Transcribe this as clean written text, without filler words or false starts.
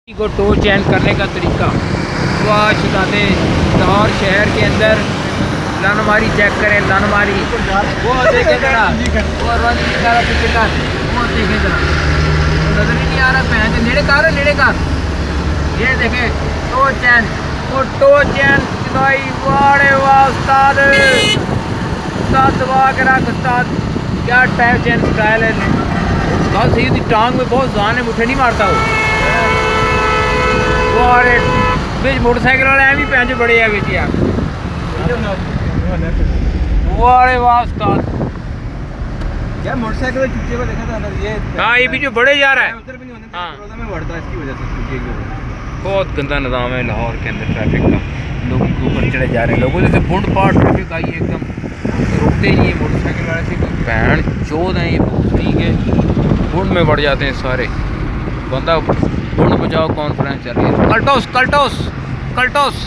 को टो चैन करने का तरीका वाह शहजादे लाहौर शहर के अंदर लनमारी चेक करें लनमारी वो देखे जरा और पीछे कर वो देखे जरा नजर ही नहीं आ रहा पहन के नेड़े कर ये देखे टो चैन वो टो चैन भाई वाड़े वाह उस्ताद दबा के रख उस्ताद क्या टाइप चैन स्टाइल है उस्ताद सही थी टांग में बहुत जान है मुठे नहीं मारता वो बिच मोटरसाइकिल वाले भी पैंच बड़े है बिच यार वारे वाह उस्ताद क्या मोटरसाइकिल चुच्चे को देखा था ये हाँ ये भी जो बड़े जा रहा है उधर भी नहीं होने हाँ। देता में बढ़ता है इसकी वजह से चुच्चे की वजह से। बहुत गंदा निज़ाम है लाहौर के अंदर ट्रैफिक का लोगों के ऊपर चढ़े जा रहे हैं लोगों जैसे बुंड पार ट्रैफिक आई है एकदम रुकते ही नहीं है मोटरसाइकिल वाले से कोई भैन चौध है ये भूसड़ी के बुंड में बढ़ जाते हैं सारे बंदा बुंड बचाओ कॉन्फ्रेंस चल रही है कल्टोस